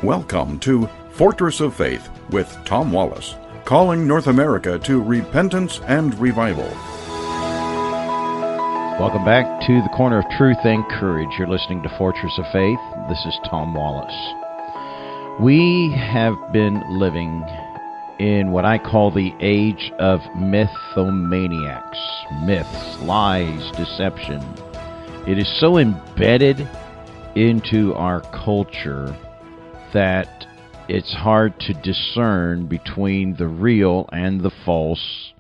Welcome to Fortress of Faith with Tom Wallace, calling North America to repentance and revival. Welcome back to the Corner of Truth and Courage. You're listening to Fortress of Faith. This is Tom Wallace. We have been living in what I call the Age of Mythomaniacs. Myths, lies, deception. It is so embedded into our culture that it's hard to discern between the real and the false,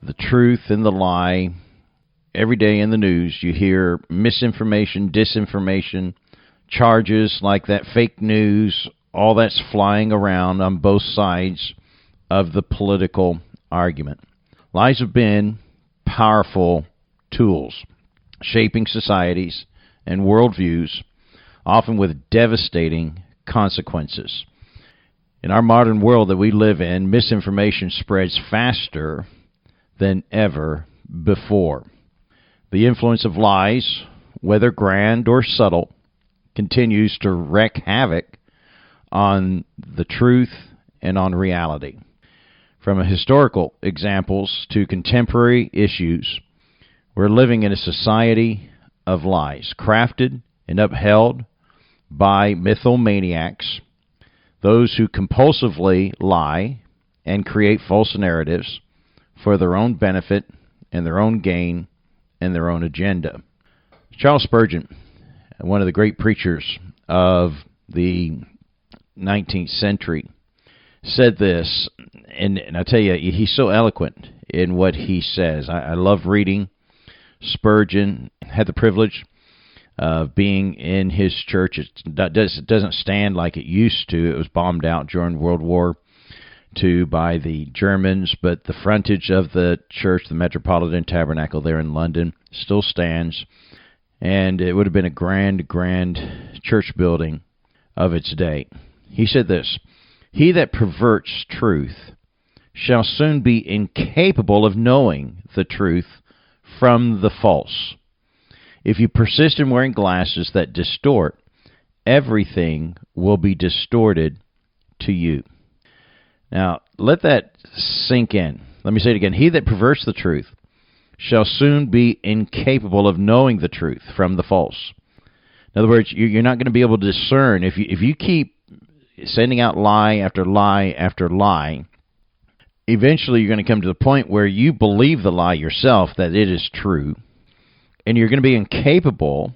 the truth and the lie. Every day in the news you hear misinformation, disinformation, charges like that, fake news, all that's flying around on both sides of the political argument. Lies have been powerful tools, shaping societies and worldviews, often with devastating consequences. In our modern world that we live in, misinformation spreads faster than ever before. The influence of lies, whether grand or subtle, continues to wreak havoc on the truth and on reality. From historical examples to contemporary issues, we're living in a society of lies, crafted and upheld by mythomaniacs, those who compulsively lie and create false narratives for their own benefit and their own gain and their own agenda. Charles Spurgeon, one of the great preachers of the 19th century, said this, and I tell you, he's so eloquent in what he says. I love reading Spurgeon. Had the privilege of being in his church. It doesn't stand like it used to. It was bombed out during World War II by the Germans, but the frontage of the church, the Metropolitan Tabernacle there in London, still stands, and it would have been a grand church building of its day. He said this: "He that perverts truth shall soon be incapable of knowing the truth from the false. If you persist in wearing glasses that distort, everything will be distorted to you." Now, let that sink in. Let me say it again. He that perverts the truth shall soon be incapable of knowing the truth from the false. In other words, you're not going to be able to discern. If you keep sending out lie after lie after lie, eventually you're going to come to the point where you believe the lie yourself, that it is true, and you're going to be incapable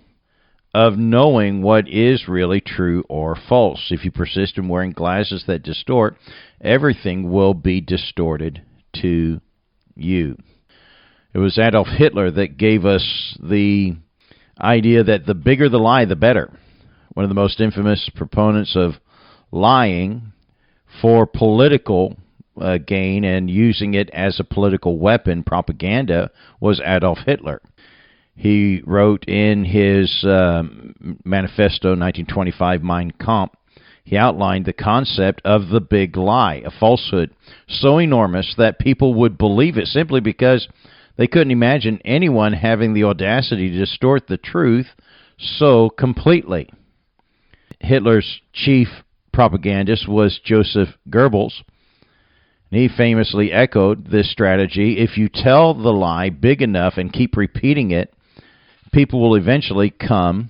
of knowing what is really true or false. If you persist in wearing glasses that distort, everything will be distorted to you. It was Adolf Hitler that gave us the idea that the bigger the lie, the better. One of the most infamous proponents of lying for political gain and using it as a political weapon, propaganda, was Adolf Hitler. He wrote in his manifesto, 1925, Mein Kampf, he outlined the concept of the big lie, a falsehood so enormous that people would believe it simply because they couldn't imagine anyone having the audacity to distort the truth so completely. Hitler's chief propagandist was Joseph Goebbels, and he famously echoed this strategy: if you tell the lie big enough and keep repeating it, people will eventually come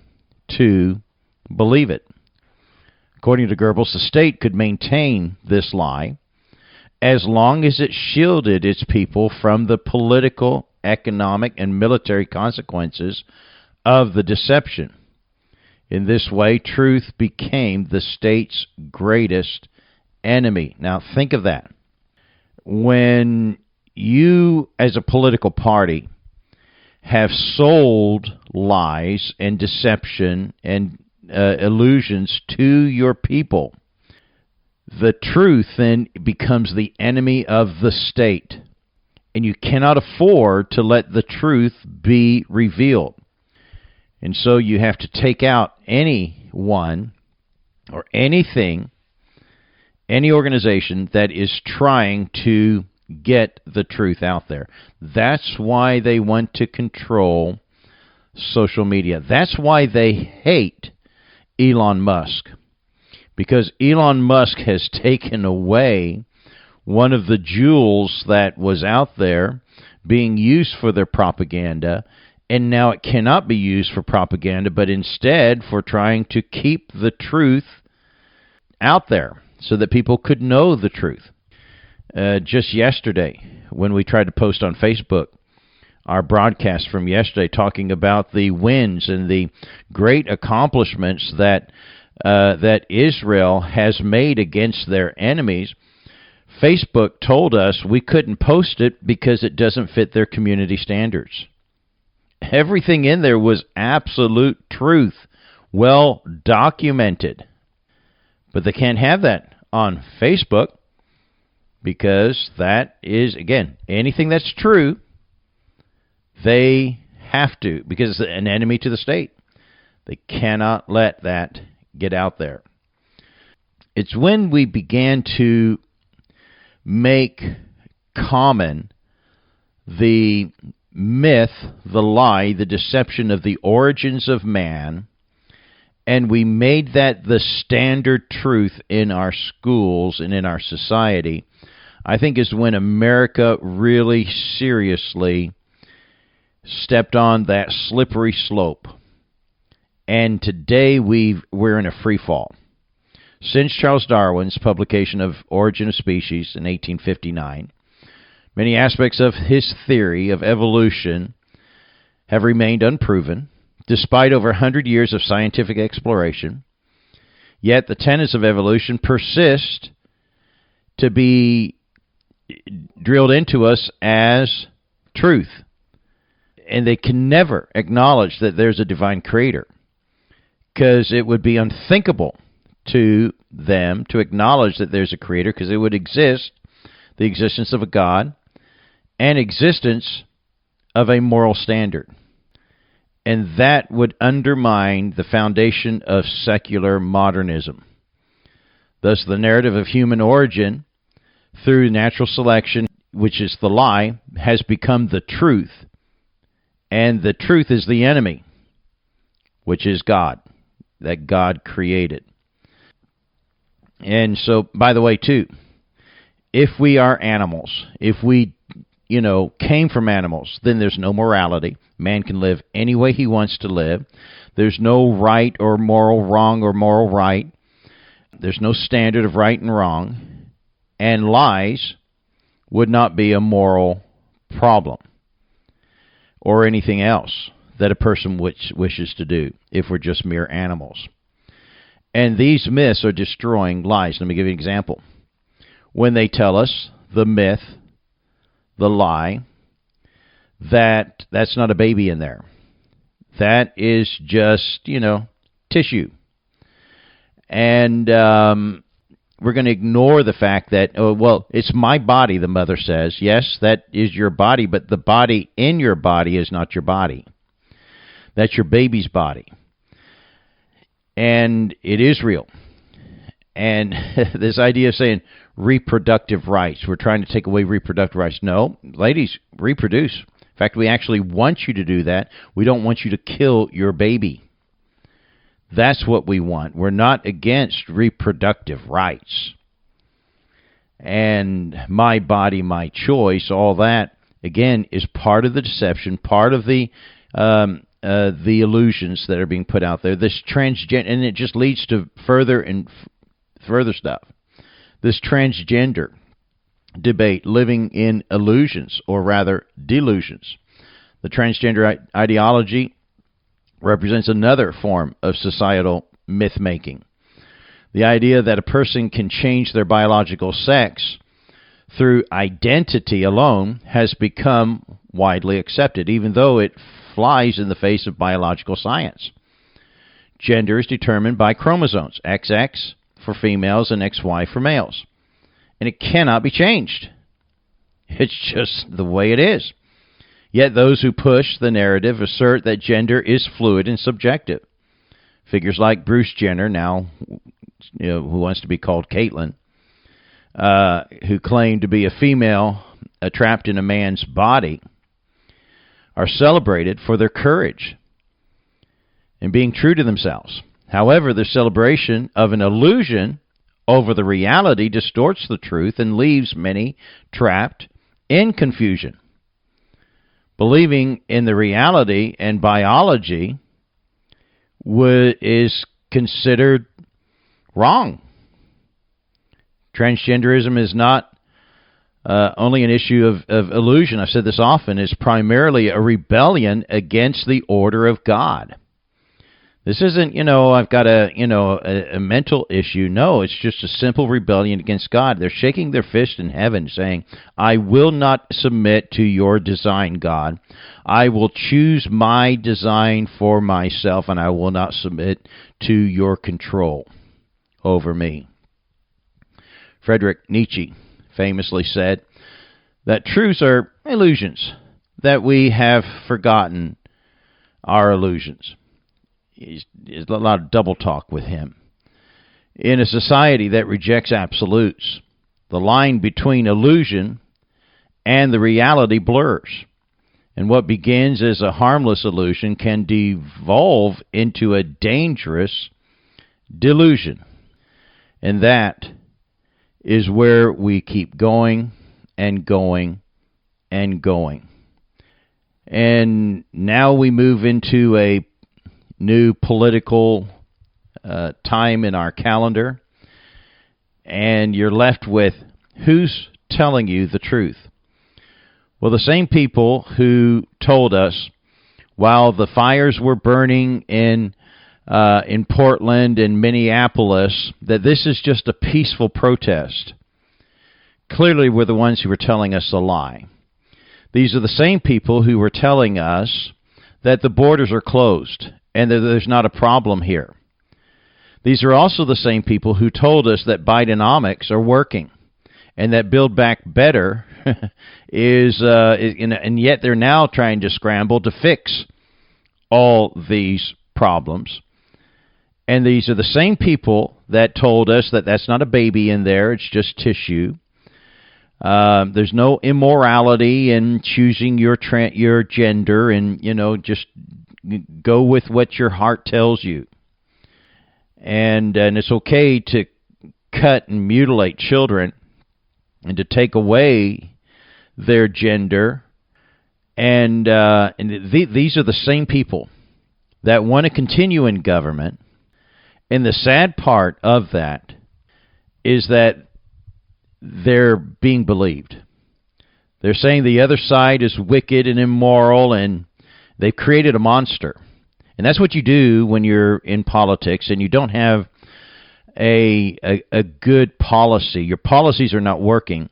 to believe it. According to Goebbels, the state could maintain this lie as long as it shielded its people from the political, economic, and military consequences of the deception. In this way, truth became the state's greatest enemy. Now, think of that. When you, as a political party, have sold lies and deception and illusions to your people, the truth then becomes the enemy of the state, and you cannot afford to let the truth be revealed. And so you have to take out anyone or anything, any organization that is trying to get the truth out there. That's why they want to control social media. That's why they hate Elon Musk, because Elon Musk has taken away one of the jewels that was out there being used for their propaganda, and now it cannot be used for propaganda, but instead for trying to keep the truth out there so that people could know the truth. Just yesterday, when we tried to post on Facebook our broadcast from yesterday talking about the wins and the great accomplishments that Israel has made against their enemies, Facebook told us we couldn't post it because it doesn't fit their community standards. Everything in there was absolute truth, well documented. But they can't have that on Facebook because that is, again, anything that's true, they have to, because it's an enemy to the state. They cannot let that get out there. It's when we began to make common the myth, the lie, the deception of the origins of man, and we made that the standard truth in our schools and in our society, I think is when America really seriously stepped on that slippery slope. And today we're in a free fall. Since Charles Darwin's publication of Origin of Species in 1859, many aspects of his theory of evolution have remained unproven, despite over 100 years of scientific exploration. Yet the tenets of evolution persist to be drilled into us as truth. And they can never acknowledge that there's a divine creator, because it would be unthinkable to them to acknowledge that there's a creator, because it would exist the existence of a God and existence of a moral standard. And that would undermine the foundation of secular modernism. Thus, the narrative of human origin through natural selection, which is the lie, has become the truth. And the truth is the enemy, which is God, that God created. And so, by the way, too, if we are animals, if we, came from animals, then there's no morality. Man can live any way he wants to live. There's no right or moral wrong or moral right. There's no standard of right and wrong. And lies would not be a moral problem or anything else that a person wishes to do if we're just mere animals. And these myths are destroying lies. Let me give you an example. When they tell us the myth, the lie, that's not a baby in there. That is just, tissue. And we're going to ignore the fact that, it's my body, the mother says. Yes, that is your body, but the body in your body is not your body. That's your baby's body. And it is real. And this idea of saying reproductive rights, we're trying to take away reproductive rights. No, ladies, reproduce. In fact, we actually want you to do that. We don't want you to kill your baby. That's what we want. We're not against reproductive rights. And my body, my choice, all that, again, is part of the deception, part of the illusions that are being put out there. This transgender, and it just leads to further and further stuff. This transgender debate, living in illusions, or rather delusions. The transgender ideology represents another form of societal myth-making. The idea that a person can change their biological sex through identity alone has become widely accepted, even though it flies in the face of biological science. Gender is determined by chromosomes, XX for females and XY for males. And it cannot be changed. It's just the way it is. Yet those who push the narrative assert that gender is fluid and subjective. Figures like Bruce Jenner, now who wants to be called Caitlyn, who claim to be a female trapped in a man's body, are celebrated for their courage and being true to themselves. However, the celebration of an illusion over the reality distorts the truth and leaves many trapped in confusion. Believing in the reality and biology is considered wrong. Transgenderism is not only an issue of illusion. I've said this often. It's primarily a rebellion against the order of God. This isn't, I've got a mental issue. No, it's just a simple rebellion against God. They're shaking their fist in heaven saying, I will not submit to your design, God. I will choose my design for myself, and I will not submit to your control over me. Friedrich Nietzsche famously said that truths are illusions, that we have forgotten our illusions. There's a lot of double talk with him. In a society that rejects absolutes, the line between illusion and the reality blurs. And what begins as a harmless illusion can devolve into a dangerous delusion. And that is where we keep going and going and going. And now we move into a new political time in our calendar, and you're left with who's telling you the truth. Well, the same people who told us while the fires were burning in Portland and Minneapolis that this is just a peaceful protest, clearly were the ones who were telling us a lie. These are the same people who were telling us that the borders are closed and that there's not a problem here. These are also the same people who told us that Bidenomics are working and that Build Back Better and yet they're now trying to scramble to fix all these problems. And these are the same people that told us that that's not a baby in there, it's just tissue. There's no immorality in choosing your gender, and just go with what your heart tells you. And it's okay to cut and mutilate children and to take away their gender. And these are the same people that want to continue in government. And the sad part of that is that they're being believed. They're saying the other side is wicked and immoral, and they've created a monster. And that's what you do when you're in politics and you don't have a good policy. Your policies are not working,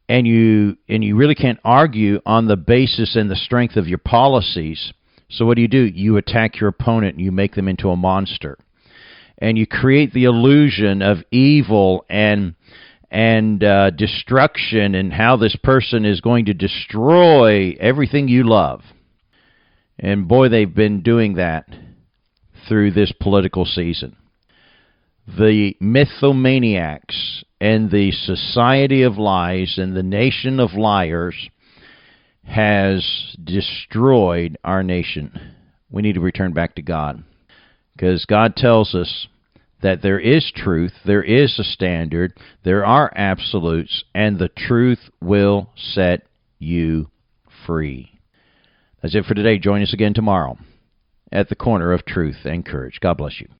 and you really can't argue on the basis and the strength of your policies. So what do? You attack your opponent and you make them into a monster. And you create the illusion of evil and destruction, and how this person is going to destroy everything you love. And boy, they've been doing that through this political season. The Mythomaniacs and the Society of Lies and the Nation of Liars has destroyed our nation. We need to return back to God, because God tells us that there is truth, there is a standard, there are absolutes, and the truth will set you free. That's it for today. Join us again tomorrow at the corner of truth and courage. God bless you.